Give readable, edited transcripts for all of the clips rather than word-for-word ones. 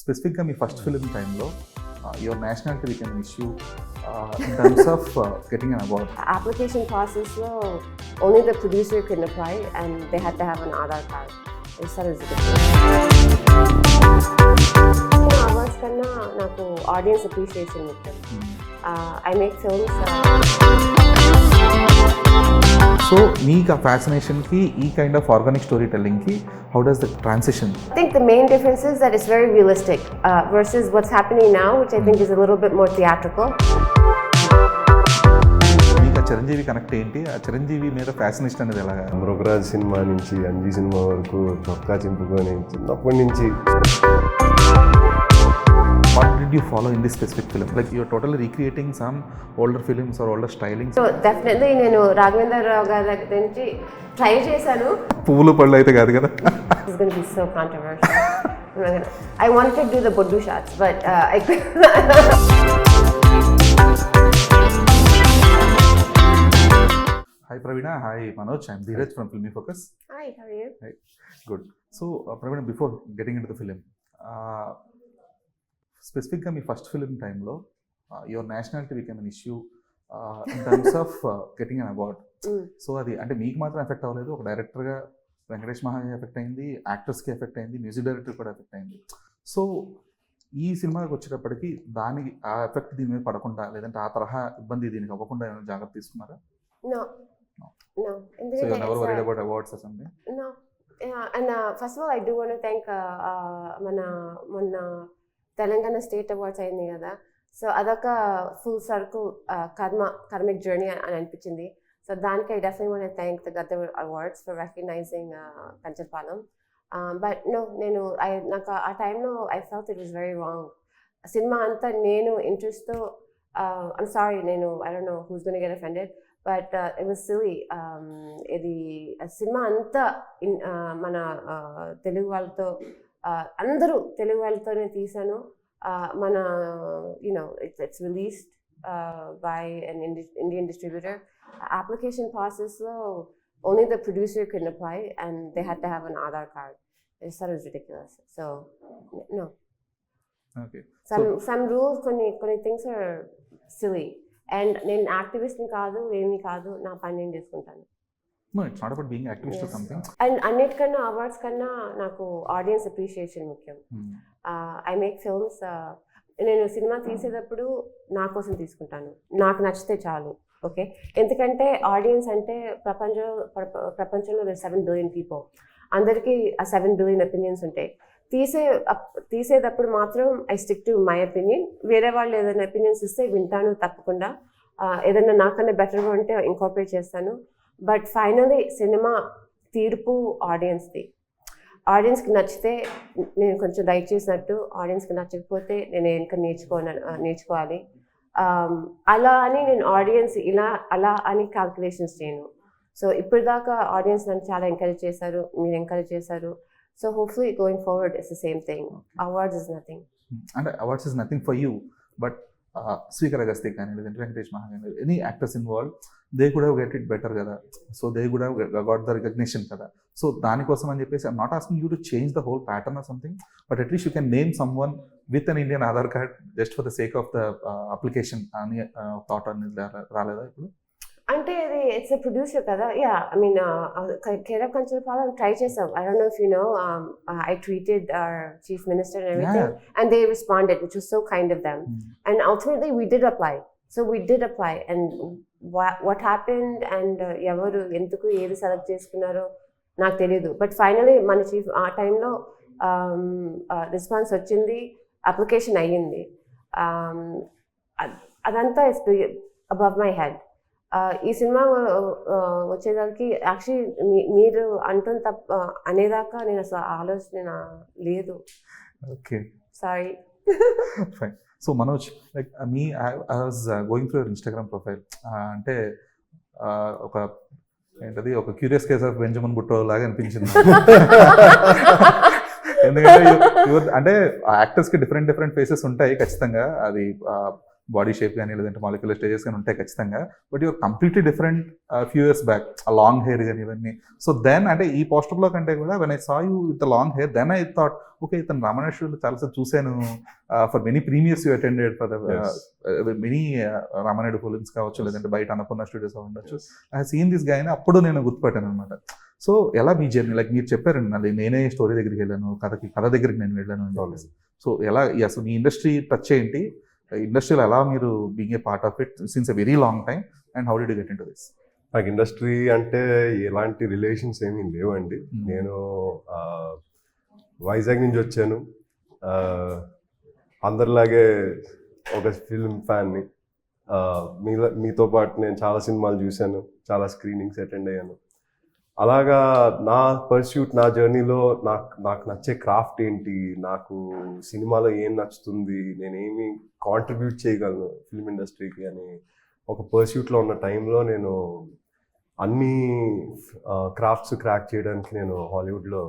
స్పెసిఫిక్గా మీ first film టైంలో your nationality became an issue in terms of getting an award. Application process lo only the producer can apply and they had to have an Aadhaar card. It's not as awards kanna naku audience appreciation mukkam. I make films. So మీకు ఆ ఫ్యాసినేషన్కి ఈ kind of organic story టెల్లింగ్కి how does the transition? I think the main difference is that it's very realistic versus what's happening now, which I think is a little bit more theatrical. మీకు ఆ Chiranjeevi connect ఏంటి? ఆ చిరంజీవి మీద fascination అనేది ఎలాగా? Mrugaraj cinema నుంచి Anji cinema వరకు చొక్కా చింపుకొని చిన్నప్పటి నుంచి. What did you follow in this specific film? Like you're totally recreating some older films or older stylings. So definitely నేను రాఘవేంద్ర రావు గారి దగ్గర నుంచి ట్రై చేశాను. పువ్వులు పళ్ళు అయితే కాదు కదా. This is going to be so controversial. I wanted to do the Boddu shots, but I couldn't. Hi Pravina, hi Manoj, I'm Dheeraj from Filmy Focus. Hi, how are you? Hi, good. So Pravina, before getting into the film, స్పెసిఫిక్గా మీ first film టైంలో your nationality became an issue in terms of getting an award. So అది అంటే మీకు మాత్రం effect అవ్వలేదు, ఒక డైరెక్టర్గా Venkatesh మహాకి effect అయింది, యాక్టర్స్కి ఎఫెక్ట్ అయింది, మ్యూజిక్ డైరెక్టర్ కూడా ఎఫెక్ట్ అయింది. సో ఈ సినిమాకి వచ్చేటప్పటికి దానికి ఆ ఎఫెక్ట్ దీని మీద పడకుండా, లేదంటే ఆ తరహా ఇబ్బంది దీనికి అవ్వకుండా ఏమైనా జాగ్రత్త తీసుకున్నారా? No. So you're never worried about awards or something? No. Yeah, and first of all, I do want to thank మొన్న తెలంగాణ స్టేట్ అవార్డ్స్ అయింది కదా, సో అదొక ఫుల్ సర్కిల్ కర్మిక్ జర్నీ అని అనిపించింది. సో దానికి I definitely want to thank the Gaddar awards for recognizing Kancharapalem. But నేను నాకు ఆ టైంలో I felt it was very wrong. Cinema అంతా నేను ఇంట్రెస్ట్తో ఐమ్ సారీ, నేను I don't know who's gonna get offended, but it was silly. ఇది సినిమా అంతా మన తెలుగు వాళ్ళతో అందరూ తెలుగు వాళ్ళతోనే తీసాను. మన you know it's released by an Indian distributor. Application ప్రాసెస్లో only the producer can apply and they had to have an Aadhaar card. It's sir is ridiculous. So no, some rules కొన్ని థింగ్స్ ఆర్ సిల్లీ. అండ్ నేను యాక్టివిస్ట్ని కాదు, ఏమీ కాదు, నా పని నేను చేసుకుంటాను. No, it's not about being activist or something. And అన్నిటికన్నా అవార్డ్స్ కన్నా నాకు ఆడియన్స్ అప్రిషియేషన్ ముఖ్యం. I make films. నేను సినిమా తీసేటప్పుడు నా కోసం తీసుకుంటాను, నాకు నచ్చితే చాలు. ఓకే, ఎందుకంటే ఆడియన్స్ అంటే ప్రపంచంలో 7 billion పీపుల్, అందరికీ ఆ 7 billion ఒపీనియన్స్ ఉంటాయి. తీసేటప్పుడు మాత్రం I stick to my opinion. వేరే వాళ్ళు ఏదైనా ఒపీనియన్స్ ఇస్తే వింటాను తప్పకుండా. ఏదైనా నాకన్నా బెటర్గా ఉంటే ఇంకార్పొరేట్ చేస్తాను. బట్ ఫైనలీ సినిమా తీర్పు ఆడియన్స్ది. ఆడియన్స్కి నచ్చితే నేను కొంచెం రైట్ చేసినట్టు, ఆడియన్స్కి నచ్చకపోతే నేను ఇంకా నేర్చుకోవాలి. అలా అని నేను ఆడియన్స్ అలా అని క్యాల్కులేషన్స్ చేయను. సో ఇప్పటిదాకా ఆడియన్స్ నన్ను చాలా ఎంకరేజ్ చేశారు, మీరు ఎంకరేజ్ చేశారు. So hopefully going forward it's the same thing. Awards is nothing. అంటే awards is nothing for you, but Srikar Agastya కానీ లేదంటే వెంకటేష్ మహా కానీ any actors involve, they could have get it better కదా. So they could have got the recognition కదా. So దానికోసం అని చెప్పేసి I'm not asking you to change the whole pattern or something, but at least you can name some one with an Indian Aadhaar card just for the sake of the application అని thought అనేది రాలేదా ఇప్పుడు? అంటే ఇది it's a producer కదా. Yeah, I mean care of Kancharapalem try చేసాం. I don't know if you know, I tweeted our chief minister and everything and they responded, which was so kind of them. And ultimately we did apply. So we did apply and what happened and ఎవరు ఎందుకు ఏది select చేసుకున్నారో నాకు తెలియదు. But finally మన chief ఆ టైంలో response వచ్చింది, అప్లికేషన్ అయ్యింది. అదంతా ఇస్ అబవ్ మై హెడ్. ఈ సినిమా వచ్చేదానికి యాక్చువల్లీ మీరు అంటుంది తప్ప అనేదాకా నేను అసలు ఆలోచన లేదు. Okay, sorry. Fine. So Manoj, like I was going through your Instagram profile. అంటే ఒక ఏంటది, ఒక క్యూరియస్ కేస్ ఆఫ్ బెంజమిన్ బుట్టో లాగా అనిపించింది. ఎందుకంటే అంటే యాక్టర్స్కి డిఫరెంట్ ఫేసెస్ ఉంటాయి ఖచ్చితంగా. అది బాడీ షేప్ కానీ లేదంటే మాలిక్యులర్ స్టేజెస్ కానీ ఉంటాయి ఖచ్చితంగా. But your completely different few years back, ఆ లాంగ్ హెయిర్ కానీ ఇవన్నీ. సో దెన్ అంటే ఈ పోస్టర్లో కంటే కూడా when I saw you with the long hair, then I thought okay ఇతను రామాయణేశ్వరులు చాలాసార్లు చూశాను, for many premieres you attended for the many Ramanaidu films కావచ్చు లేదంటే బయట అన్నపూర్ణ స్టూడియోస్ ఉండొచ్చు. ఐ సీన్ దిస్ గాయని అప్పుడు నేను గుర్తుపట్టాను అనమాట. సో ఎలా మీ జర్నీ, లైక్ మీరు చెప్పారండి మళ్ళీ నేనే స్టోరీ దగ్గరికి వెళ్ళాను, కథ దగ్గరికి నేను వెళ్ళాను అని చెప్పేసి. సో ఎలా అసలు మీ ఇండస్ట్రీ టచ్ ఏంటి, ఇండస్ట్రీలో ఎలా మీరు being a part of it since a very long time, and how did you get in to this? నాకు ఇండస్ట్రీ అంటే ఎలాంటి రిలేషన్స్ ఏమీ లేవండి. నేను వైజాగ్ నుంచి వచ్చాను, అందరిలాగే ఒక ఫిల్మ్ ఫ్యాన్ని. మీతో పాటు నేను చాలా సినిమాలు చూశాను, చాలా స్క్రీనింగ్స్ అటెండ్ అయ్యాను. అలాగా నా పర్స్యూట్, నా జర్నీలో నాకు నచ్చే క్రాఫ్ట్ ఏంటి, నాకు సినిమాలో ఏం నచ్చుతుంది, నేనేమి కాంట్రిబ్యూట్ చేయగలను ఫిల్మ్ ఇండస్ట్రీకి అని ఒక పర్స్యూట్లో ఉన్న టైంలో నేను అన్ని క్రాఫ్ట్స్ క్రాక్ చేయడానికి నేను హాలీవుడ్లో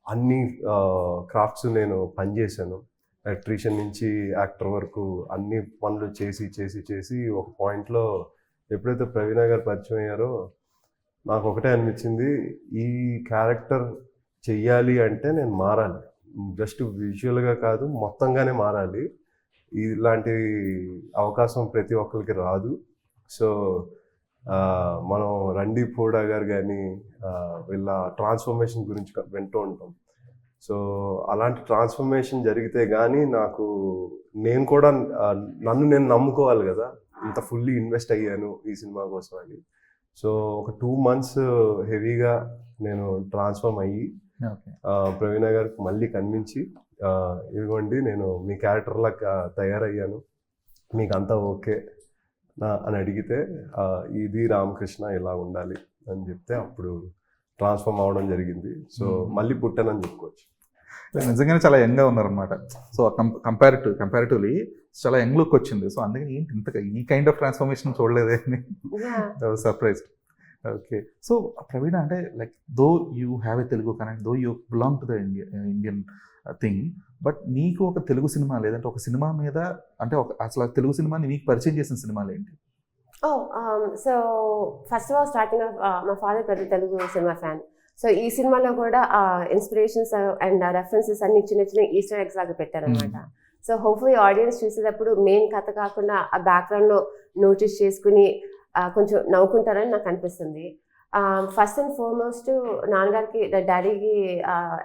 అన్ని క్రాఫ్ట్స్ నేను పనిచేశాను. ఎలక్ట్రీషియన్ నుంచి యాక్టర్ వరకు అన్ని పనులు చేసి ఒక పాయింట్లో ఎప్పుడైతే ప్రవీణ గారు పరిచయం అయ్యారో నాకు ఒకటే అనిపించింది, ఈ క్యారెక్టర్ చెయ్యాలి అంటే నేను మారాలి, జస్ట్ విజువల్గా కాదు మొత్తంగానే మారాలి. ఇలాంటి అవకాశం ప్రతి ఒక్కరికి రాదు. సో మనం రణదీప్ హూడా గారు కానీ వీళ్ళ ట్రాన్స్ఫర్మేషన్ గురించి వింటూ ఉంటాం. సో అలాంటి ట్రాన్స్ఫర్మేషన్ జరిగితే కానీ నేను కూడా నన్ను నేను నమ్ముకోవాలి కదా, ఇంత ఫుల్లీ ఇన్వెస్ట్ అయ్యాను ఈ సినిమా కోసం అని. సో ఒక 2 months హెవీగా నేను ట్రాన్స్ఫార్మ్ అయ్యి ప్రవీణ గారికి మళ్ళీ కనిపించి, ఇదిగోండి నేను మీ క్యారెక్టర్లా తయారయ్యాను, మీకు అంతా ఓకే అని అడిగితే, ఇది రామకృష్ణ ఇలా ఉండాలి అని చెప్తే అప్పుడు ట్రాన్స్ఫార్మ్ అవ్వడం జరిగింది. సో మళ్ళీ పుట్టానని చెప్పుకోవచ్చు. నిజంగానే చాలా యంగ్గా ఉన్నారనమాట. సో కంపారిటివ్లీ చాలా యంగ్ లుక్ వచ్చింది. సో అందుకని ఏంటి ఇంతగా ఈ కైండ్ ఆఫ్ ట్రాన్స్ఫర్మేషన్ చూడలేదే అని సర్ప్రైజ్. ఓకే, సో ప్రవీణ అంటే like though you have a Telugu connect, though you belong to the Indian thing, but నీకు ఒక తెలుగు సినిమా లేదంటే ఒక సినిమా మీద అంటే అసలు తెలుగు సినిమాని మీకు పరిచయం చేసిన సినిమాలు ఏంటి? So first of all starting of మా ఫాదర్ పెద్ద తెలుగు సినిమా ఫ్యాన్. సో ఈ సినిమాలో కూడా ఇన్స్పిరేషన్స్ అండ్ రెఫరెన్సెస్ అన్ని చిన్న ఈస్టర్ ఎగ్స్ లాగా పెట్టారనమాట. సో హోప్ఫుల్లీ ఆడియన్స్ చూసేటప్పుడు మెయిన్ కథ కాకుండా ఆ బ్యాక్గ్రౌండ్లో నోటీస్ చేసుకుని కొంచెం నవ్వుకుంటారని నాకు అనిపిస్తుంది. ఫస్ట్ అండ్ ఫార్మోస్ట్ నాన్నగారికి, డాడీకి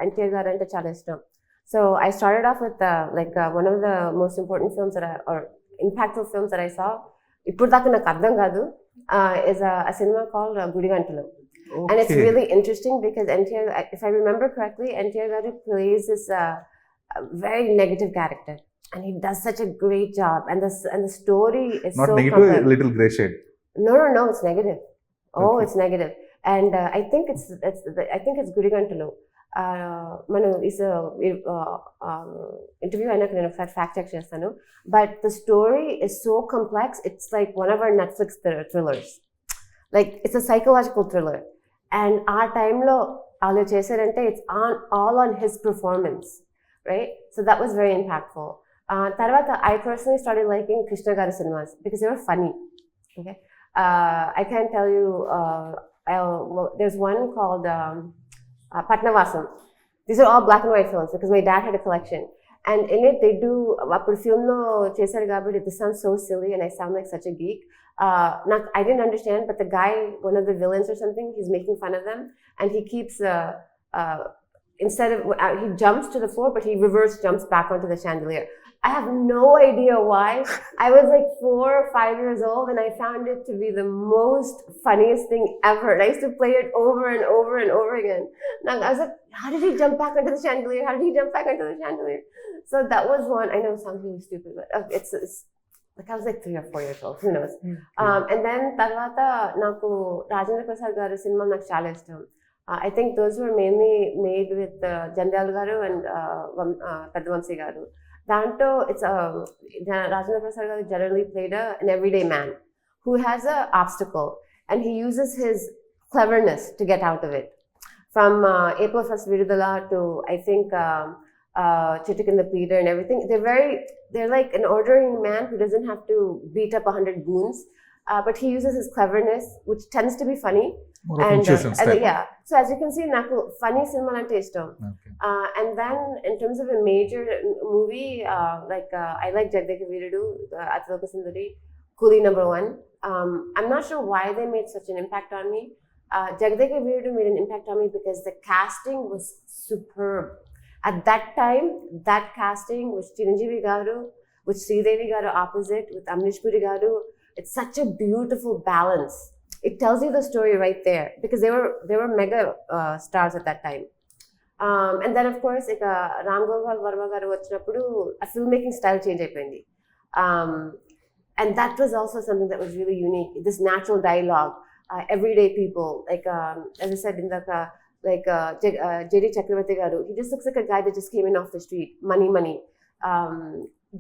ఎన్టీఆర్ గారు అంటే చాలా ఇష్టం. So I started off with like one of the most important films or impactful films that I saw, ఇప్పుడు దాకా నాకు అర్థం కాదు, is a cinema called Gudigantalu. Okay. And it's really interesting because NTR, if I remember correctly, NTR Garu plays this very negative character, and he does such a great job. And the story is Not so negative, complex. a little grey shade. No, it's negative. Oh, Okay. it's negative. And I think it's Gudigantalu. మనం is interview అయినాక నేను ఒకసారి fact check చేస్తాను. But the story is so complex. It's like one of our Netflix thrillers. Like it's a psychological thriller. And our time lo వాళ్ళు చేశారంటే it's all on his performance, right? So that was very impactful. తర్వాత I personally started liking Krishna garu cinemas because they were funny. Okay, I can't tell you. There's one called Patnavasam. These are all black and white films because my dad had a collection. And in it they do appudu film lo chesaru kabatti this sounds so silly and I sound like such a geek. I didn't understand, but the guy, one of the villains or something, he's making fun of them and he keeps instead of he jumps to the floor but he reverse jumps back onto the chandelier. I have no idea why. I was like 4 or 5 years old and I found it to be the most funniest thing ever. And I used to play it over and over and over again. And I was like, how did he jump back onto the chandelier? How did he jump back onto the chandelier? So that was one. I know it sounds really stupid, but it's like I was like 3 or 4 years old. Who knows? And then tarvata naku Rajendra Prasad garu cinema నాకు చాలా ఇష్టం. I think those were mainly made with Jandal garu and Padvansi garu. Danto, it's Rajendra Prasad garu generally played an everyday man who has an obstacle and he uses his cleverness to get out of it. From April 1st Virudala to I think Chittikin the Peter and everything. They're like an ordering man who doesn't have to beat up 100 goons, but he uses his cleverness, which tends to be funny. More of intuitions type. Yeah, so as you can see, నాకు funny cinema ante ishtam. Okay. And then in terms of a major movie, I like Jagdeka Veerudu, Athiloka Sundari, Coolie number 1. I'm not sure why they made such an impact on me. Jagdeka Veerudu made an impact on me because the casting was superb. At that time, that casting with Chiranjeevi Garu, with Sridevi Garu opposite, with Amnish Puri Garu, it's such a beautiful balance. It tells you the story right there because they were mega stars at that time. And then of course, Ram Gopal Varma garu vachinappudu a filmmaking style change అయిపోయింది. And that was also something that was really unique. This natural dialogue, everyday people, as I said in the J.D. Chakravarti garu, he just looks like a guy that just came in off the street, money,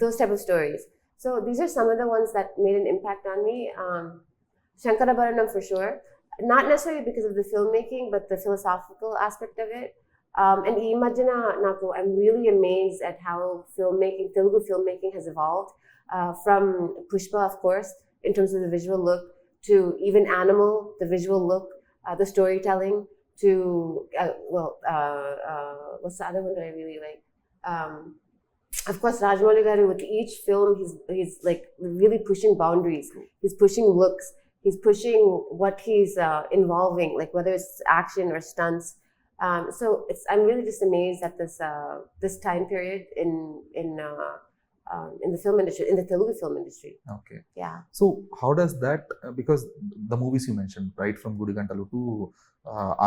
those type of stories. So these are some of the ones that made an impact on me. Shankarabharanam for sure, not necessarily because of the filmmaking, but the philosophical aspect of it. And ee madhyana naku, I'm really amazed at how Telugu filmmaking has evolved, from Pushpa, of course, in terms of the visual look, to even Animal, the visual look, the storytelling, to what's the other one that I really like? Of course, Rajamouli garu, with each film, he's like really pushing boundaries. He's pushing looks. He's pushing what he's involving, like whether it's action or stunts. So I'm really just amazed at this time period in the film industry, in the Telugu film industry. Okay. Yeah. So how does that, because the movies you mentioned, right, from Gudigantalu to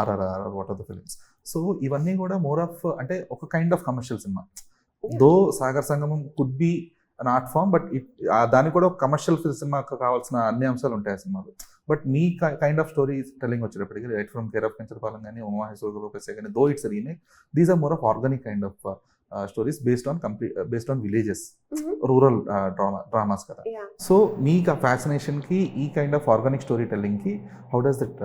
RRR, or what are the films? So ఇవన్నీ కూడా more of అంటే ఒక kind of commercial cinema. Though Sagar Sangamam could be an art form, but దానికి కూడా ఒక commercial సినిమాకి కావాల్సిన అన్ని అంశాలు ఉంటాయి ఆ సినిమాలో. బట్ మీ కైండ్ ఆఫ్ స్టోరీ టెల్లింగ్ వచ్చేటప్పటికి right from care of Kancharapalem కానీ ఉమామహేశ్వర రూపేశ కానీ though it's remake, these are more of organic kind of stories based on villages, rural dramas కదా. సో మీకు ఆ ఫ్యాసినేషన్కి ఈ కైండ్ ఆఫ్ ఆర్గానిక్ స్టోరీ టెల్లింగ్కి how does that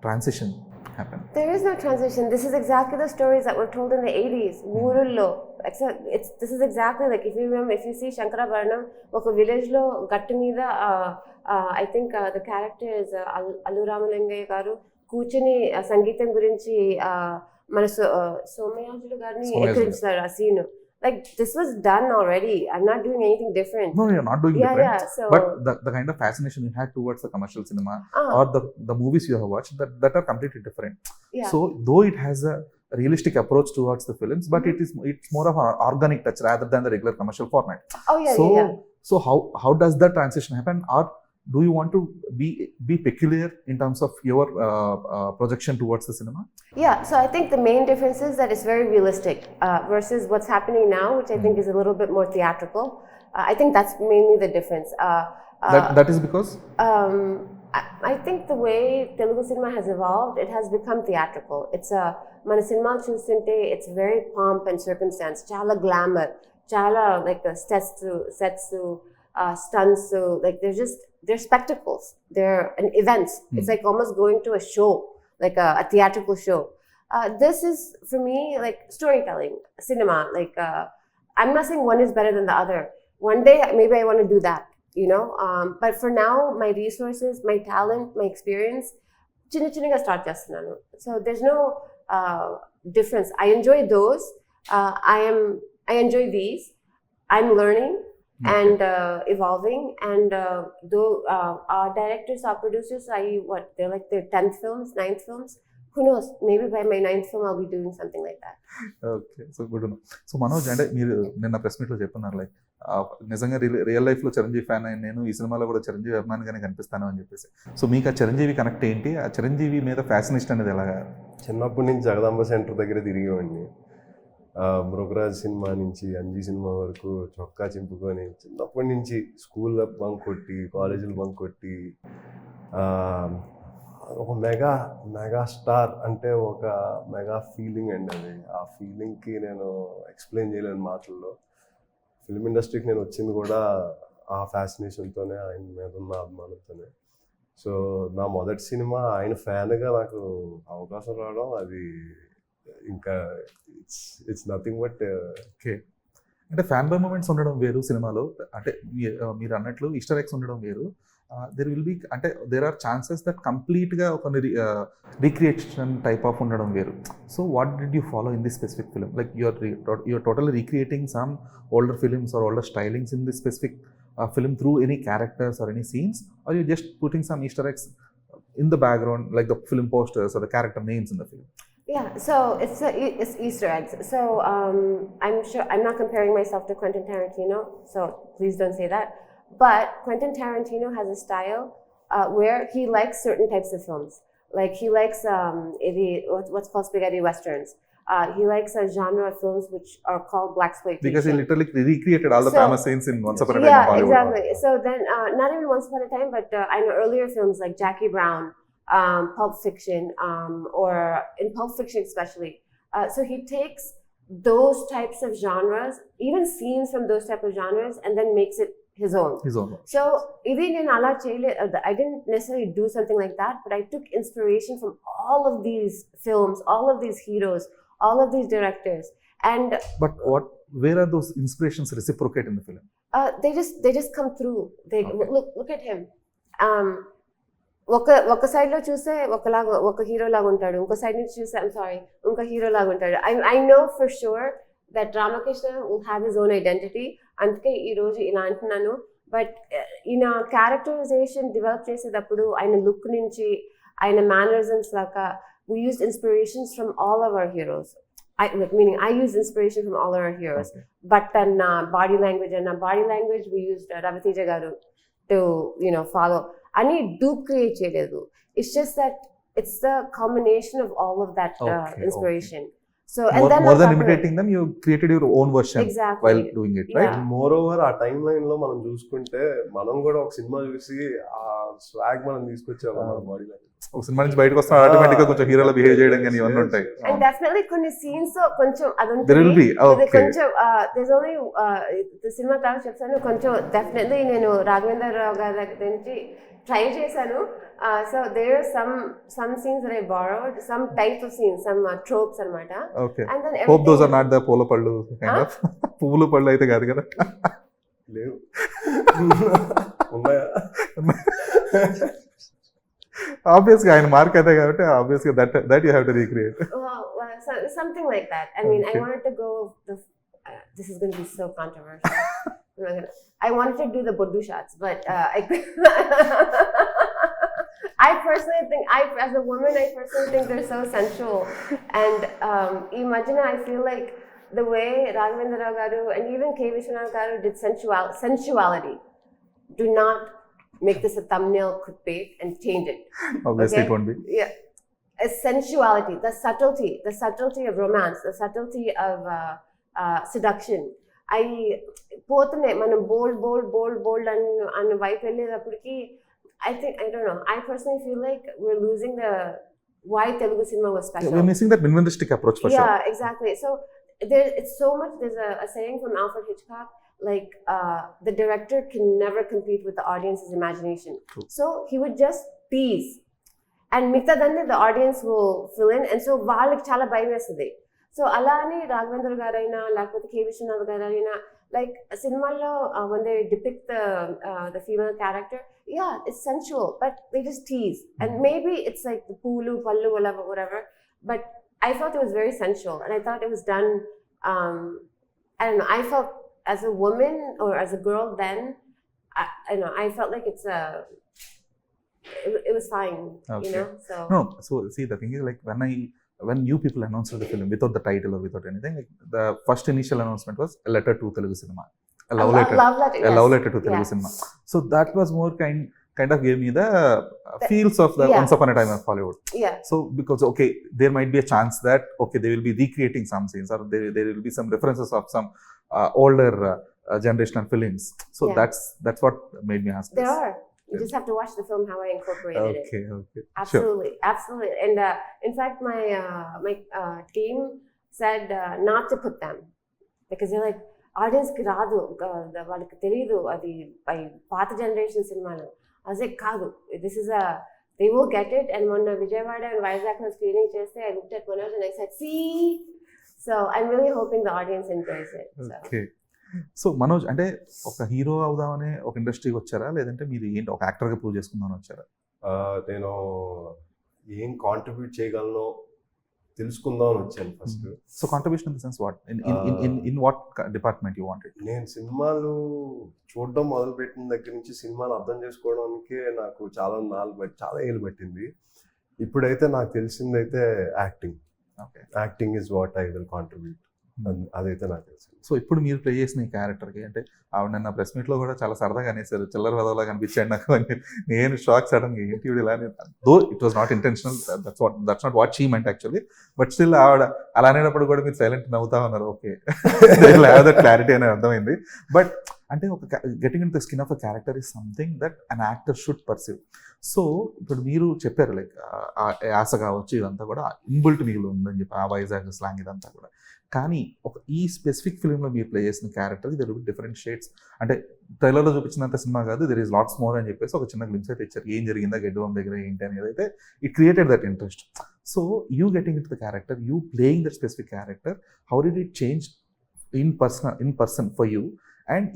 transition happen? There is no transition. This is exactly the stories that were told in the 80s. Murullo. This is exactly like, if you remember, if you see Shankarabharanam, oka village lo gattu meeda, I think the character is Allu Ramalingaya garu కూర్చుని సంగీతం గురించి మన సోమయాజులు గారిని ఎక్కిరించారు ఆ scene. Like, this was done already. I'm not doing anything different. No, you're not doing different. Yeah, so, but the kind of fascination you had towards the commercial cinema or the movies you have watched, that are completely different. Yeah. So though it has a realistic approach towards the films, but it's more of an organic touch rather than the regular commercial format. Oh yeah. So how does that transition happen? Or do you want to be peculiar in terms of your projection towards the cinema? Yeah, so I think the main difference is that it's very realistic versus what's happening now, which I think is a little bit more theatrical. I think that's mainly the difference. That is because? I think the way Telugu cinema has evolved, it has become theatrical. It's mana cinema chustunte, it's very pomp and circumstance, chala glamour, chala like sets to stunts, so like they're spectacles, they're events. It's like almost going to a show, like a theatrical show. This is for me like storytelling, cinema. Like I'm not saying one is better than the other. One day maybe I want to do that, you know. But for now, my resources, my talent, my experience, chinna start chestunanu. So there's no difference. I enjoy those. I enjoy these. I'm learning and evolving, and though our directors, our producers, they're like their 10th films, 9th films. Who knows? Maybe by my 9th film I'll be doing something like that. Okay, so good to know. So Manoj, అంటే మీరు నిన్న press మీట్లో చెప్పున్నారు like నిజంగా real లైఫ్లో Chiranjeevi fan అయిన నేను ఈ సినిమాలో కూడా చిరంజీవి అభిమానిగానే కనిపిస్తాను అని చెప్పేసి. సో మీకు ఆ చిరంజీవి కనెక్ట్ ఏంటి? ఆ చిరంజీవి మీద ఫ్యాసినేషన్ అనేది ఎలాగా? చిన్నప్పటి నుంచి జగదాంబ సెంటర్ దగ్గర తిరిగేవాడిని. మృగరాజ్ సినిమా నుంచి అంజీ సినిమా వరకు చొక్కా చింపుకొని చిన్నప్పటి నుంచి స్కూల్లో బంక్ కొట్టి, కాలేజీలో బంక్ కొట్టి, ఒక మెగా స్టార్ అంటే ఒక మెగా ఫీలింగ్ అండి అది. ఆ ఫీలింగ్కి నేను ఎక్స్ప్లెయిన్ చేయలేను మాటల్లో. ఫిల్మ్ ఇండస్ట్రీకి నేను వచ్చింది కూడా ఆ ఫ్యాసినేషన్తోనే, ఆయన మీద ఉన్న అభిమానంతోనే. సో నా మొదటి సినిమా ఆయన ఫ్యాన్గా నాకు అవకాశం రావడం, అది ఇంకా ఇట్స్ నథింగ్ బట్ ఓకే. అంటే ఫ్యాన్ బాయ్ మూమెంట్స్ ఉండడం వేరు సినిమాలో, అంటే మీరు అన్నట్లు ఈస్టర్ ఎగ్స్ ఉండడం వేరు. దెర్ విల్ బి, అంటే దేర్ ఆర్ ఛాన్సెస్ దట్ కంప్లీట్గా ఒక రీక్రియేషన్ టైప్ ఆఫ్ ఉండడం వేరు. So what did you follow in this specific film? Like you're total recreating some older films or older stylings in this specific film through any characters or any scenes, or you just putting some Easter eggs in the background, like the film posters or the character names in the film? Yeah, so it's Easter eggs. So I'm sure I'm not comparing myself to Quentin Tarantino, so please don't say that. But Quentin Tarantino has a style where he likes certain types of films. Like he likes what's called spaghetti westerns. He likes a genre of films which are called blaxploitation. Because he literally recreated all the famous scenes in Once Upon a Time yeah, in Hollywood. Exactly. So then, not even Once Upon a Time, but I know earlier films like Jackie Brown, Pulp Fiction, or in Pulp Fiction especially. So he takes those types of genres, even scenes from those type of genres, and then makes it his own. So even in Ala Chele, I didn't necessarily do something like that, but I took inspiration from all of these films, all of these heroes, all of these directors. And but where are those inspirations reciprocate in the film? They just come through. They look at him. ఒక side లో చూస్తే ఒక hero లాగా ఉంటాడు, ఇంకో side నుంచి చూస్తే ఇంకో హీరో లాగా ఉంటాడు. I know for sure that Ramakrishna will have his own identity. అందుకే ఈ రోజు ఇలా అంటున్నాను. బట్ ఈయన క్యారెక్టరైజేషన్ డెవలప్ చేసేటప్పుడు ఆయన లుక్ నుంచి ఆయన మేనరిజమ్స్ దాకా we used inspirations from all of our heroes. I used inspiration from all of our heroes. Okay. But then body language we used Raviteja garu to follow. Ani dupe create cheyaledu. It's just that it's the culmination of all of that inspiration. Okay. So and more than imitating them, you created your own version. Exactly. While doing it, right? And moreover, ఆ time line లో మనం చూసుకుంటే మనం కూడా ఒక cinema చూసి ఆ swag మనం తీసుకొచ్చాం మన బాడీ లైన్. ఒక సినిమా నుంచి బయటకు వస్తాం, ఆటోమేటిక్ గా కొంచెం హీరోలా బిహేవ్ చేయడం కానీ ఇవన్నీ ఉంటాయి. And definitely కొన్ని సీన్స్ కొంచెం అది ఉంటుంది. There will be. Okay. కొంచెం there's only సినిమా తర్వాత చెప్తాను. కొంచెం డెఫినెట్లీ నేను రాఘవేంద్ర రావు గారి దగ్గర నుంచి ట్రై చేశాను. So there are some scenes that I borrowed, some type of scenes, some tropes అనమాట. Okay. And then hope those are not the పూల పళ్ళు kind of. పువ్వులు పళ్ళు అయితే కాదు కదా. లేవు. ఉన్నాయా? Obviously ఆయన మార్క్ అయితే కాబట్టి obviously that you have to recreate. So something like that. I mean, okay. I wanted to go this is going to be so controversial. I wanted to do the Boddu shots, but I personally think, as a woman, I personally think they're so sensual. And imagine, I feel like the way Raghavendra Rao garu and even K. Vishwanath garu did sensuality. Do not make this a thumbnail clickbait and change it. Obviously, okay? It won't be. Yeah. Sensuality, the subtlety of romance, the subtlety of seduction. పోతున్నాయి మనం బోల్డ్ అన్న వైపు వెళ్ళేటప్పటికి I don't know, I personally feel like we're losing the why Telugu cinema was special. We're missing that minimalistic approach for sure. Yeah, exactly. So it's so much, there's a saying from Alfred Hitchcock, like the director can never compete with the audience's imagination. True. So he would just tease and మిగతా దాన్ని the audience will fill in, and so వాళ్ళకి చాలా భయం వేస్తుంది. So అలా అని రాఘవేంద్ర గారైనా లేకపోతే కే విశ్వనాథ్ గారైనా లైక్ సినిమాల్లో when they depict the female character, yeah, it's sensual, but they just tease. And maybe it's like the pulu, pallu, whatever, but I felt it was very sensual, and I thought it was done, I don't know, I felt as a woman or as a girl then, I felt like it was fine, okay. So see, the thing is, like when you people announced the film without the title or without anything, like the first initial announcement was a letter to Telugu cinema, a love letter to Telugu cinema. So that was more kind of gave me the feels of the Once Upon a Time of Hollywood. Yeah. So because okay, there might be a chance that okay, they will be recreating some scenes, or there will be some references of some older generational films. So yeah. that's what made me ask. There are. You just have to watch the film how I incorporated it. Okay. Absolutely, sure. Absolutely. And in fact, my team said not to put them because they're like, audience ki raadu, వాళ్ళకి తెలియదు అది పాత generation సినిమాలు. I was like, కాదు, this is they will get it. And when Vijayawada and Vizag was screening cheste, I looked at Manoj and I said, see. So I'm really hoping the audience enjoys it. So. Okay. So Manoj అంటే ఒక hero అవుదామనే ఒక ఇండస్ట్రీకి వచ్చారా, లేదంటే మీరు ఏంటి ఒక యాక్టర్గా ప్రూవ్ చేసుకుందామని వచ్చారా? నేను ఏం కాంట్రిబ్యూట్ చేయగలను తెలుసుకుందాం అని వచ్చాను first. So contribution in the sense what in what department you wanted? నేను సినిమాలు చూడడం మొదలుపెట్టిన దగ్గర నుంచి సినిమాలు అర్థం చేసుకోవడానికే నాకు చాలా ఏళ్ళు పట్టింది. ఇప్పుడైతే నాకు తెలిసిందైతే acting. Okay, acting is what I will contribute. అదైతే నాకు తెలుసు. సో ఇప్పుడు మీరు ప్లే చేసిన ఈ క్యారెక్టర్కి అంటే ఆవిడ నిన్న ప్రెస్ మీట్లో కూడా చాలా సరదాగా అనేసారు, చిల్లర వదవలా కనిపించాడు నాకు అని. నేను షాక్ సడన్గా ఏంటి ఇవిడ ఇలా, దో it was not intentional, that's not what she meant actually, but still ఆవిడ అలా అనేటప్పుడు కూడా మీరు సైలెంట్ నవ్వుతా ఉన్నారు. ఓకే, హ్యావ్ దట్ క్లారిటీ అనేది అర్థమైంది. బట్ అంటే ఒక getting in the skin of a character is something that an actor should perceive. So ఇప్పుడు మీరు చెప్పారు లైక్ యాస కావచ్చు ఇదంతా కూడా ఇన్బిల్ట్ మీకు ఉందని చెప్పి, ఆ వైజాగ్ స్లాంగ్ ఇదంతా కూడా. కానీ ఒక ఈ స్పెసిఫిక్ ఫిల్మ్లో మీరు ప్లే చేసిన character there will be different shades. అంటే ట్రైలర్లో చూపించినంత సినిమా కాదు, దెర్ ఈస్ లాట్స్ మోర్ అని చెప్పేసి ఒక చిన్న గ్లిమ్స్ అయితే ఇచ్చారు. ఏం జరిగిందా గెడ్డువం దగ్గర ఏంటి అనేది అయితే it created that interest. So you getting in to the character, you playing that specific character, how did it change in person for you? And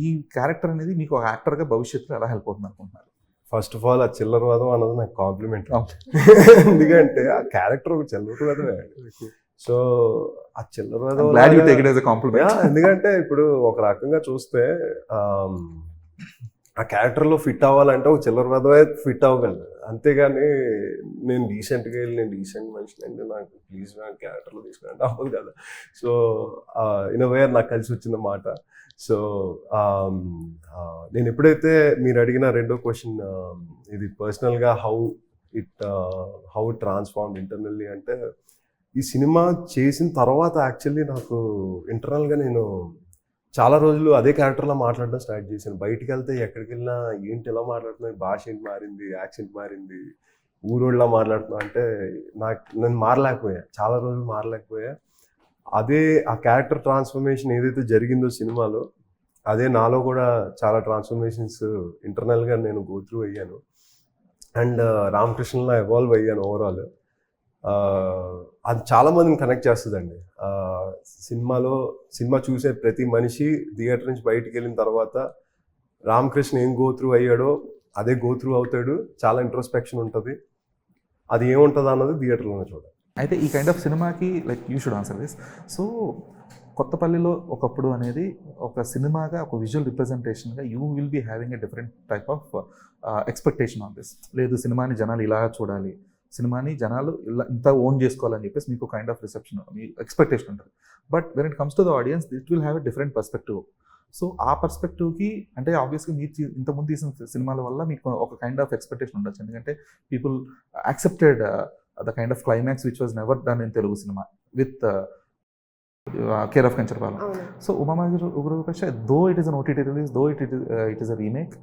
ఈ క్యారెక్టర్ అనేది మీకు ఒక యాక్టర్గా భవిష్యత్తులో ఎలా హెల్ప్ అవుతుంది అనుకుంటున్నారు? ఫస్ట్ ఆఫ్ ఆల్ ఆ చిల్లరవాదం అన్నది నాకు కాంప్లిమెంట్. ఎందుకంటే ఆ క్యారెక్టర్ ఒక చిల్లరవాదమే. సో ఆ చిల్లరవాదం ఎందుకంటే ఇప్పుడు ఒక రకంగా చూస్తే ఆ క్యారెక్టర్లో ఫిట్ అవ్వాలంటే ఒక చిల్లరవాదమే ఫిట్ అవ్వగలదు. అంతేగాని నేను డీసెంట్గా వెళ్ళి నేను డీసెంట్ మనిషిని అంటే నాకు ప్లీజ్ నా క్యారెక్టర్లో తీసుకుని అవ్వదు కదా. సో ఇన్ అ వే నాకు కలిసి వచ్చిన మాట. సో నేను ఎప్పుడైతే మీరు అడిగిన రెండో క్వశ్చన్, ఇది పర్సనల్గా హౌ ఇట్ ట్రాన్స్ఫార్మ్ ఇంటర్నల్లీ అంటే, ఈ సినిమా చేసిన తర్వాత యాక్చువల్లీ నాకు ఇంటర్నల్గా నేను చాలా రోజులు అదే క్యారెక్టర్లో మాట్లాడడం స్టార్ట్ చేశాను. బయటికి వెళ్తే ఎక్కడికి వెళ్ళినా ఏంటి ఎలా మాట్లాడుతున్నా, భాష ఏంటి మారింది, యాక్సెంట్ మారింది, ఊరోళ్ళలా మాట్లాడుతున్నా అంటే నేను మారలేకపోయా, చాలా రోజులు మారలేకపోయా. అదే ఆ క్యారెక్టర్ ట్రాన్స్ఫర్మేషన్ ఏదైతే జరిగిందో సినిమాలో, అదే నాలో కూడా చాలా ట్రాన్స్ఫర్మేషన్స్ ఇంటర్నల్గా నేను గో త్రూ అయ్యాను. అండ్ రామకృష్ణలా ఎవాల్వ్ అయ్యాను ఓవరాల్. అది చాలామందిని కనెక్ట్ చేస్తుందండి. సినిమా చూసే ప్రతి మనిషి థియేటర్ నుంచి బయటికి వెళ్ళిన తర్వాత రామకృష్ణ ఏం గో త్రూ అయ్యాడో అదే గో త్రూ అవుతాడు. చాలా ఇంట్రోస్పెక్షన్ ఉంటుంది. అది ఏముంటుంది అన్నది థియేటర్లోనే చూడాలి. అయితే ఈ కైండ్ ఆఫ్ సినిమాకి like you should answer this. So కొత్తపల్లిలో ఒకప్పుడు అనేది ఒక సినిమాగా, ఒక విజువల్ రిప్రజెంటేషన్గా you will be having a different type of expectation on this. లేదు సినిమాని జనాలు ఇలా చూడాలి, సినిమాని జనాలు ఇలా ఇంత ఓన్ చేసుకోవాలని చెప్పేసి మీకు కైండ్ ఆఫ్ రిసెప్షన్, మీ ఎక్స్పెక్టేషన్ ఉంటుంది. But when it comes to the audience it will have a different perspective. So ఆ పర్స్పెక్టివ్కి అంటే ఆబ్వియస్గా మీరు ఇంతకుముందు తీసిన సినిమాల వల్ల మీకు ఒక కైండ్ ఆఫ్ ఎక్స్పెక్టేషన్ ఉండొచ్చు. ఎందుకంటే people accepted the kind of climax which was never done in Telugu cinema with care of Kancharapalem. So Umamaheswara Ugraroopasya, though it is an OTT release, though it is a remake,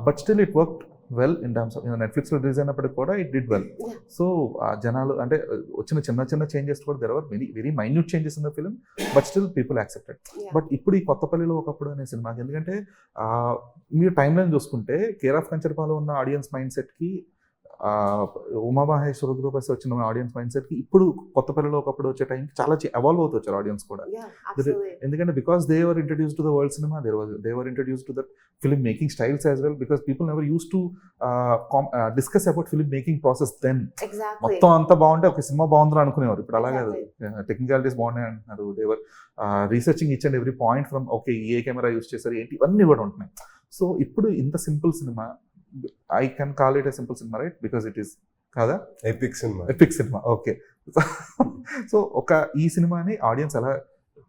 but still it worked well in terms of నెట్ఫ్లిక్స్లో release అయినప్పటికి కూడా it did well. So జనాలు అంటే వచ్చిన చిన్న changes కూడా there are very minute changes in the film, but still people accepted. But ఇప్పుడు ఈ కొత్తపల్లిలో ఒకప్పుడు అనే సినిమాకి, ఎందుకంటే మీరు టైం లైన్ చూసుకుంటే కేర్ ఆఫ్ కంచర్పాలెం ఉన్న ఆడియన్స్ మైండ్ సెట్కి, ఉమామహేశ్వర గ్రూపస్ వచ్చిన ఆడియన్స్ మైండ్ సెట్కి ఇప్పుడు కొత్తపల్లిలో ఒకప్పుడు వచ్చే టైంకి చాలా ఎవాల్వ్ అవుతూ వచ్చారు ఆడియన్స్ కూడా. ఎందుకంటే because they were introduce to the world cinema, they were introduce to the film making styles as well, because people never use to discuss about film making process then. మొత్తం అంతా బాగుంటే ఒక cinema బాగుందని అనుకునేవారు. ఇప్పుడు అలాగే టెక్నికాలిటీస్ బాగున్నాయి అంటున్నారు. They were researching each and every point from okay ఏ కెమెరా యూస్ చేశారు ఏంటి ఇవన్నీ కూడా ఉంటున్నాయి. సో ఇప్పుడు ఇంత simple cinema, I can call it a simple cinema, right? Because it is kada epic cinema. Okay. So oka ee cinema ni audience ala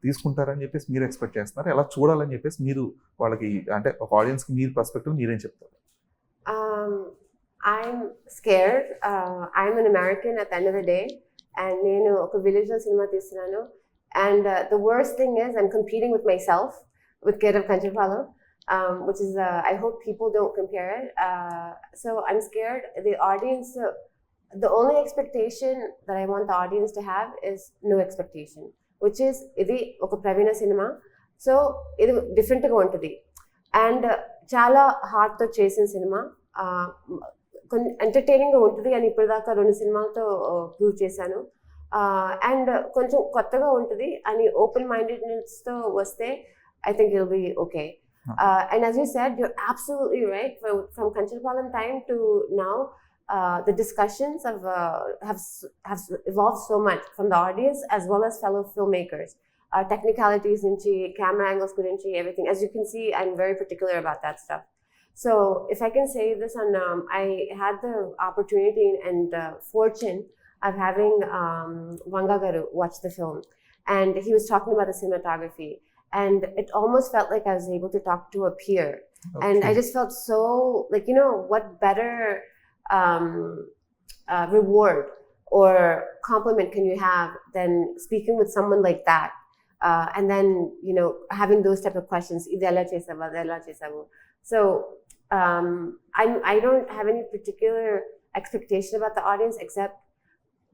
తీసుకుంటారని చెప్పేసి మీరు ఎక్స్పెక్ట్ చేస్తున్నారు, ఎలా చూడాలని చెప్పేసి మీరు వాళ్ళకి అంటే ఒక ఆడియన్స్ కి మీరు పర్స్పెక్టివ్ మీరేం చెప్తారు? I'm scared. I'm an American at the end of the day, and నేను ఒక village లో సినిమా తీస్తున్నాను, and the worst thing is I'm competing with myself with Care of Kanchirpalam. Which is, I hope people don't compare it. So I'm scared. The audience, the only expectation that I want the audience to have is no expectation, which is, idi oka Pravina cinema. So, idi different ga untadi. And chala heart tho chesin cinema. కొంచెం ఎంటర్టైనింగ్గా ఉంటుంది అని ఇప్పటిదాకా 2 సినిమాలతో prove చేశాను. And కొంచెం కొత్తగా ఉంటుంది అని ఓపెన్ మైండెడ్నెస్తో వస్తే I think it will be okay. And as you said, you're absolutely right. From Kanchilpalam time to now, the discussions have evolved so much from the audience as well as fellow filmmakers. Technicalities nunchi, camera angles gurinchi, everything. As you can see, I'm very particular about that stuff. So if I can say this, and I had the opportunity and fortune of having Vanga Garu watch the film, and he was talking about the cinematography. And it almost felt like I was able to talk to a peer. Okay. And I just felt so, like, what better reward or compliment can you have than speaking with someone like that? And then, having those type of questions. So I don't have any particular expectation about the audience except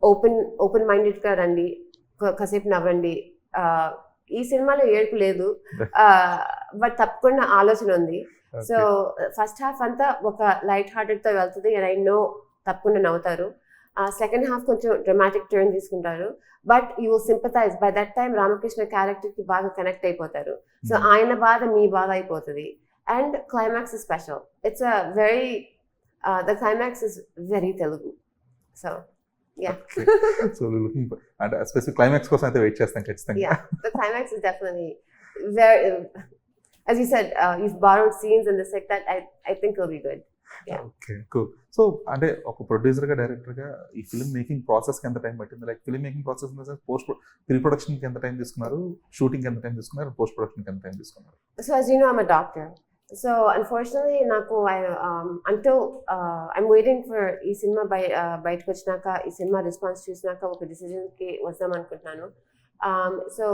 open-minded ga randi, kasepu navandi. ఈ సినిమాలో ఏడుపు లేదు, but తప్పకుండా ఆలోచన ఉంది. So first half అంతా ఒక light హార్టెడ్తో వెళ్తుంది, అండ్ ఐ నో తప్పకుండా నవ్వుతారు. సెకండ్ హాఫ్ కొంచెం డ్రమాటిక్ టర్న్ తీసుకుంటారు, but you will sympathise. By that time Ramakrishna క్యారెక్టర్కి బాగా కనెక్ట్ అయిపోతారు. సో ఆయన బాధ మీ బాధ అయిపోతుంది. And climax is special. It's a very the climax is very Telugu. So yeah. Okay. So looking for, and specific climax కోసం అయితే వెయిట్ చేస్తాం ఖచ్చితంగా. Yeah, the climax is definitely very, as you said, you've borrowed scenes and this like that. I think it'll be good. Yeah. Okay, cool. So అంటే ఒక ప్రొడ్యూసర్గా డైరెక్టర్గా ఈ film making ప్రాసెస్కి ఎంత టైం పట్టింది? Like film making process in the sense pre ప్రొడక్షన్కి ఎంత time తీసుకున్నారు, షూటింగ్కి ఎంత టైం తీసుకున్నారు, పోస్ట్ ప్రొడక్షన్కి ఎంత టైం తీసుకున్నారు? So as you know, I'm a doctor. So unfortunately, until I'm waiting for ఈ సినిమా బయటకు వచ్చినాక, ఈ సినిమా రెస్పాన్స్ చూసినాక ఒక డిసిజన్కి వద్దాం అనుకుంటున్నాను. సో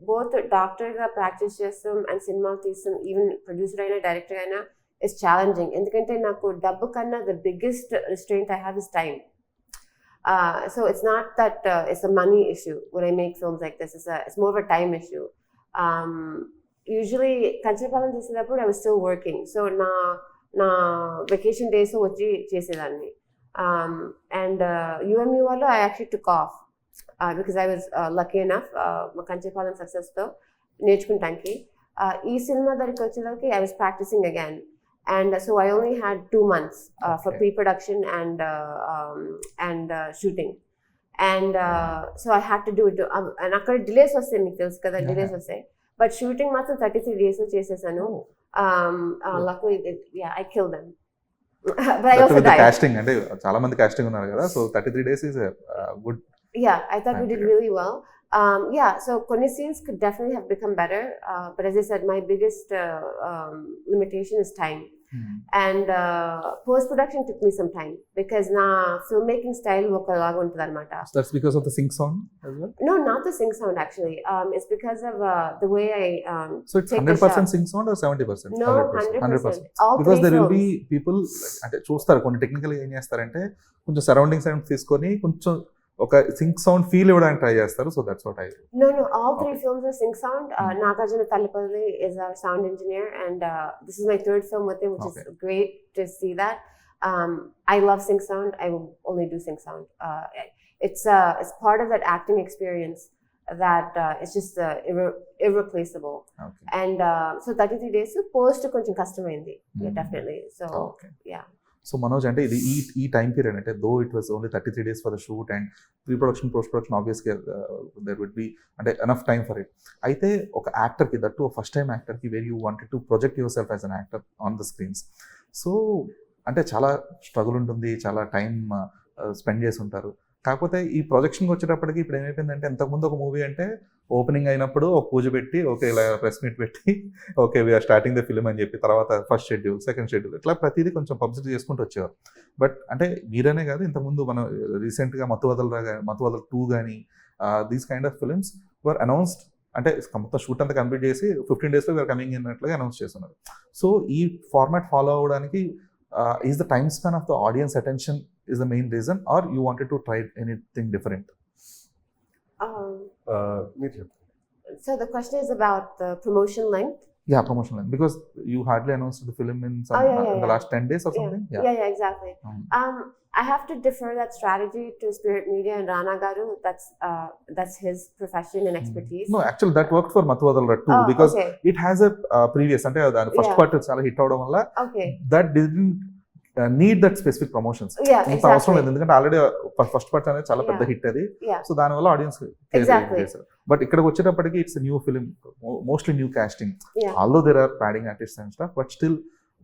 బోత్ డాక్టర్గా ప్రాక్టీస్ చేస్తాం అండ్ సినిమాలు తీస్తాం, ఈవెన్ ప్రొడ్యూసర్ అయినా డైరెక్టర్ అయినా ఇస్ ఛాలెంజింగ్. ఎందుకంటే నాకు డబ్బు కన్నా the biggest restraint I have is time. So it's not that it's a money issue when I make films like this. It's more of a time issue. Usually Kancharapalem చేసేటప్పుడు I was still working. So నా vacation days వచ్చి చేసేదాన్ని. And UMU వాళ్ళు I actually took off because I was lucky enough మా కంచరపాలెం సక్సెస్తో నేర్చుకుంటానికి. ఈ cinema దగ్గరికి వచ్చేసరికి I was practicing again. And so I only had 2 months for pre-production and shooting. And so I had to do it. And అక్కడ delays వస్తాయి, మీకు తెలుసు కదా, delays వస్తాయి. బట్ షూటింగ్ మాత్రం 33 days చేసేసాను. Luckily, I killed them. But I also died. Casting అంటే చాలా మంది కాస్టింగ్ ఉన్నారు కదా, so 33 days is a good. Yeah, I thought we did really well. So కొన్ని scenes could definitely have become better. But as I said, my biggest limitation is time. And post-production took me some time because na filmmaking style ఒకలాగా ఉంటుంది అనమాట. That's because of the sync sound as well? No, not the sync sound actually. It's because of the way I so it's 100% sync sound or 70%? No, 100%. All because there will films. be people అంటే చూస్తారు కొన్ని technical ఏం చేస్తారంటే కొంచెం surrounding sound తీసుకొని కొంచెం ఒక sync sound feel ఇవ్వడానికి ట్రై చేస్తారు. So that's what I do. No, all 3 films are sync sound. Nagarjuna Talipalli is our sound engineer, and this is my 3rd film with him, which is great to see that. I love sync sound. I will only do sync sound. It's part of that acting experience that it's just irreplaceable. Okay. And so 33 days post koncham kastamaindi. Yeah, definitely. So okay. Yeah. So Manoj అంటే ఇది ఈ time period అంటే though it was only 33 days for the shoot and pre production post production ఆబ్వియస్గా there would be అంటే enough time for it. అయితే ఒక యాక్టర్కి that first time యాక్టర్కి where you wanted to project yourself as an actor on the screens. So అంటే చాలా struggle ఉంటుంది, చాలా టైం స్పెండ్ చేసి ఉంటారు. కాకపోతే ఈ ప్రొజెక్షన్కి వచ్చేటప్పటికి ఇప్పుడు ఏమైపోయిందంటే, ఇంతకుముందు ఒక మూవీ అంటే ఓపెనింగ్ అయినప్పుడు ఒక పూజ పెట్టి ఓకే ఇలా ప్రెస్ మీట్ పెట్టి okay we're starting the film అని చెప్పి తర్వాత ఫస్ట్ షెడ్యూల్, సెకండ్ షెడ్యూల్ ఇట్లా ప్రతిదీ కొంచెం పబ్లిసిటీ చేసుకుంటూ వచ్చేవారు. బట్ అంటే మీరనే కాదు, ఇంతకుముందు మనం రీసెంట్గా మత్తువదల 2 కానీ these kind of films were announced. అంటే మొత్తం షూట్ అంతా కంప్లీట్ చేసి 15 daysలో వీఆర్ కమింగ్ అన్నట్లుగా అనౌన్స్ చేస్తున్నారు. సో ఈ ఫార్మాట్ ఫాలో అవ్వడానికి is the time span of the audience attention is the main reason, or you wanted to try anything different? So the question is about the promotion length. Yeah, promotional line, because you hardly announced the film in some in the last 10 days or something. Yeah, exactly. I have to defer that strategy to Spirit Media and Rana Garu. That's his profession and expertise. No, actually that worked for Matuvadalra too, because okay. it has a previous అంటే దాని first Yeah. Part చాలా hit అవడం వల్ల Okay. that didn't need that specific promotions. Yeah, ఇంత అవసరం exactly. లేదు, ఎందుకంటే already first part అనేది చాలా పెద్ద Yeah. హిట్ అది. Yeah. సో దానివల్ల ఆడియన్స్ Exactly. చేశారు. బట్ ఇక్కడికి వచ్చేటప్పటికి it's new film, mostly new casting, Yeah. Although there are padding artist and staff, but still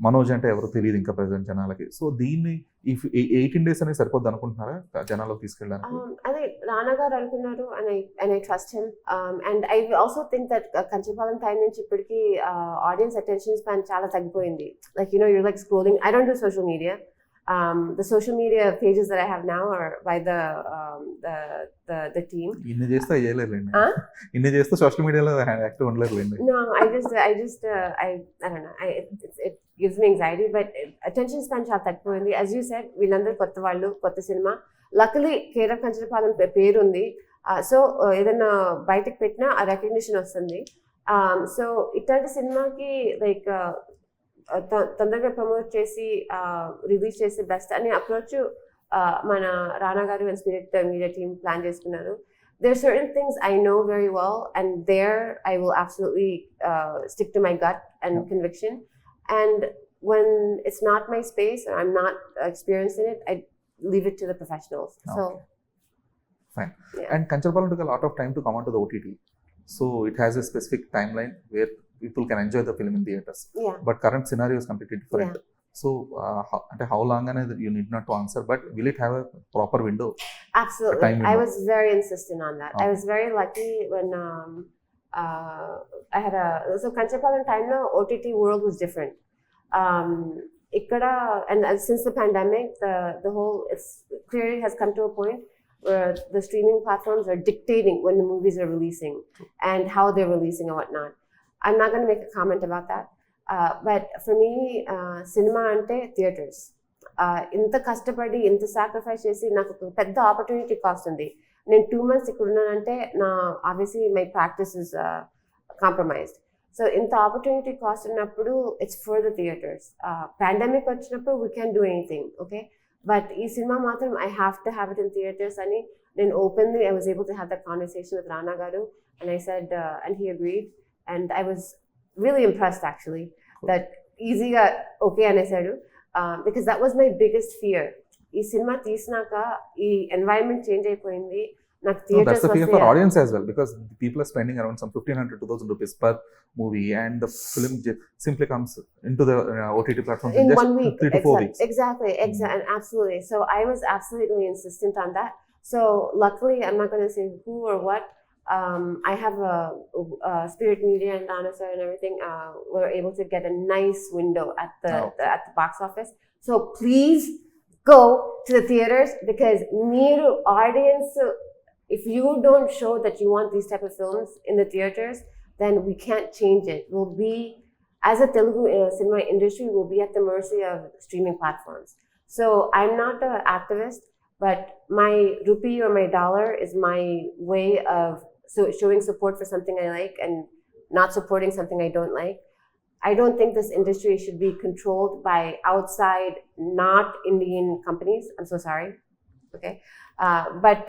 Manoj అంటే ఎవరు తెలియదు ఇంకా ప్రెసెంట్ జనాలకి. సో దీన్ని ఈ 18 days అనేది సరిపోద్ది అనుకుంటున్నారా జనాలకు తీసుకెళ్ళడానికి? అదే రానా గారు అనుకున్నారు, and I trust him. And I also think that Kanchapalem time నుంచి ఇప్పటికి ఆడియన్స్ అటెన్షన్ స్పాన్ చాలా తగ్గిపోయింది. Like, you know, you're like scrolling. I don't do social media. The social media pages that I have now are by the team. ఇన్ని చేస్తే అయ్యలేరులేండి, Huh? ఇన్ని చేస్తే social మీడియాలో active ఉండలేరులేండి. No, I don't know. It gives me anxiety, but attention span చాలా తగ్గిపోయింది. As you said, వీళ్ళందరూ కొత్త వాళ్ళు, కొత్త cinema. Luckily, care of Kanchapalem పేరు ఉంది. సో ఏదైనా బయటకు పెట్టినా ఆ రికగ్నిషన్ వస్తుంది. సో ఇట్లాంటి సినిమాకి లైక్ తొందరగా ప్రమోట్ చేసి రిలీజ్ చేసి బెస్ట్ అనే అప్రోచ్ మన రానా garu and spirit media team plan చేసుకున్నారు. There are certain things I know very well, and there I will absolutely stick to my gut and conviction. And when it's not my space or I'm not experienced in it, I leave it to the professionals. Okay. So Fine. Yeah. And Kancharapalam took a lot of time to come onto the OTT. So it has a specific timeline where people can enjoy the film in theaters. yeah. But current scenario is completely different. So how long you need not to answer, but will it have a proper window? Absolutely. time I window. was very insistent on that. I Okay. was very lucky when I had so Kancharapalam time now OTT world was different. Ikkada, and since the pandemic, the whole, it's clearly has come to a point where the streaming platforms are dictating when the movies are releasing and how they're releasing and whatnot. I'm not going to make a comment about that. But for me, cinema ante theaters. ఇంత కష్టపడి ఇంత sacrifice చేసి నాకు ఒక పెద్ద opportunity cost ఉంది. నేను 2 months ఇక్కడ ఉన్నానంటే నా obviously my practice is compromised. So ఇంత ఆపర్చునిటీ కాస్ట్ ఉన్నప్పుడు it's for the theatres. Pandemic వచ్చినప్పుడు we can do anything, okay, but ఈ సినిమా మాత్రం I have to have it in theatres అని నేను openly I was able to have that conversation with Rana garu, and I said and he agreed, and I was really impressed actually that ఈజీగా okay అనేసాడు. Because that was my biggest fear. ఈ cinema తీసినాక ఈ environment change అయిపోయింది, నాకు No, that's theatres the fear for audience as well, because people are spending around some 1,500-2,000 rupees per movie, and the film simply comes into the OTT platform in just 1 week. 3 to 4 weeks. Exactly, and absolutely. So I was absolutely insistent on that. So luckily, I'm not going to say who or what. I have a Spirit Media and Rana sir and everything. Were able to get a nice window at the box office. So please go to the theaters, because meer audience, if you don't show that you want these type of films in the theaters, then we can't change it. We'll be, as a Telugu cinema industry, we'll be at the mercy of streaming platforms. So I'm not an activist, but my rupee or my dollar is my way of showing support for something I like and not supporting something I don't like. I don't think this industry should be controlled by outside, not Indian companies. I'm so sorry. Okay. But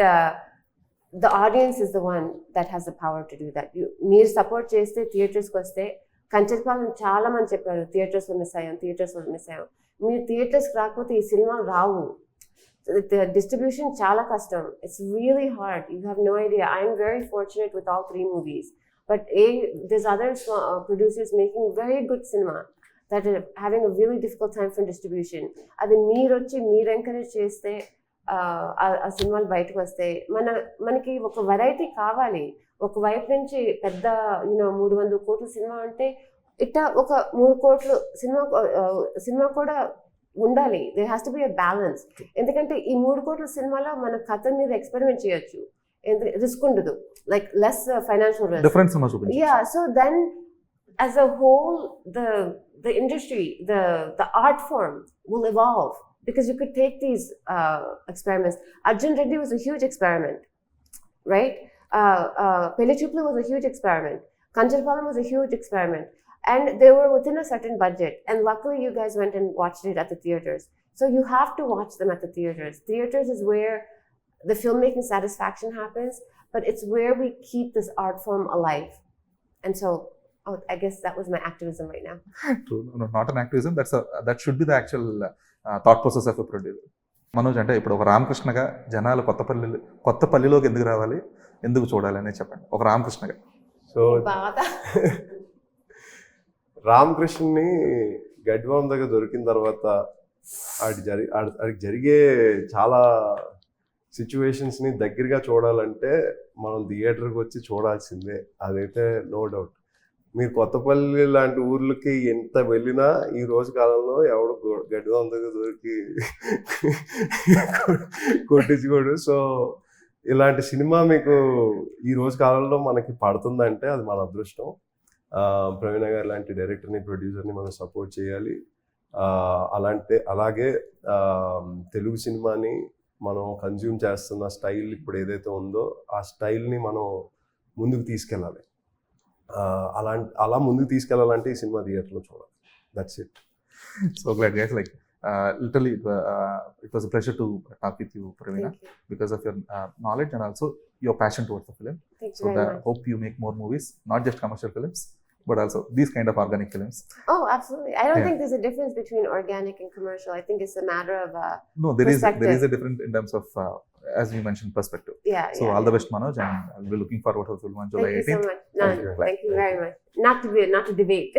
the audience is the one that has the power to do that. Meer support cheste theaters ko vaste Kancharapalam chaala mani chepparu theaters lo miss ayyam. Meer theaters ki raakapothe ee cinema raavu. The distribution chala custom. It's really hard. You have no idea. I'm very fortunate with all 3 movies. But there's other producers making very good cinema that are having a really difficult time for distribution. Adi meer encourage cheste ఆ సినిమాలు బయటకు వస్తే మనకి ఒక variety కావాలి. ఒక వైపు నుంచి పెద్ద 300 కోట్ల సినిమా అంటే ఇట్లా ఒక 3 కోట్ల సినిమా కూడా ఉండాలి. There has to be a balance. ఎందుకంటే ఈ 3 కోట్ల సినిమాలో మన కథ మీద ఎక్స్పెరిమెంట్ చేయొచ్చు, రిస్క్ ఉండదు, like less financial risk. Different cinemas open. Yeah, so then as a whole the industry, the art form will evolve, because you could take these experiments. Arjun Reddy was a huge experiment, right? Pelli Choopulu was a huge experiment. Kancharapalam was a huge experiment. and they were within a certain budget. And luckily, you guys went and watched it at the theaters. So you have to watch them at the theaters. Theaters is where the filmmaking satisfaction happens, but it's where we keep this art form alive. And so, I guess that was my activism right now. True. No, not an activism. That should be the actual thought process of a producer. Manoj, అంటే ఇప్పుడు ఒక రామకృష్ణగా జనాలు కొత్తపల్లిలోకి ఎందుకు రావాలి, ఎందుకు చూడాలి అనేది చెప్పండి, ఒక రామకృష్ణగా. సో రామకృష్ణని గడ్డివాం దగ్గర దొరికిన తర్వాత ఆడికి జరిగే చాలా సిచ్యువేషన్స్ని దగ్గరగా చూడాలంటే మనం థియేటర్కి వచ్చి చూడాల్సిందే, అదైతే నో డౌట్. మీరు కొత్తపల్లి లాంటి ఊర్లకి ఎంత వెళ్ళినా ఈ రోజు కాలంలో ఎవడు గడ్డివాం దగ్గర దొరికి కొట్టించుకోడు. సో ఇలాంటి సినిమా మీకు ఈ రోజు కాలంలో మనకి పడుతుందంటే అది మన అదృష్టం. ప్రవీణ గారు లాంటి డైరెక్టర్ని, ప్రొడ్యూసర్ని మనం సపోర్ట్ చేయాలి. అలాగే తెలుగు సినిమాని మనం కన్జ్యూమ్ చేస్తున్న స్టైల్ ఇప్పుడు ఏదైతే ఉందో ఆ స్టైల్ని మనం ముందుకు తీసుకెళ్ళాలి. అలా ముందుకు తీసుకెళ్ళాలంటే ఈ సినిమా థియేటర్లో చూడాలి. That's it. So glad, guys. Like literally, it was a pleasure to talk with you, Pravina, because of your knowledge and also your passion towards the film. Thank you So very much. hope you make more movies, not just commercial films, but also these kind of organic films. Oh, absolutely. I don't Yeah. think there's a difference between organic and commercial. I think it's a matter of No, there is Perspective. a difference in terms of, as you mentioned, perspective. yeah. So yeah, all yeah. the best, Manoj, and I'll be looking forward to the film on July Thank you so 18th. much. No, Thank you. thank you very much. Not to debate.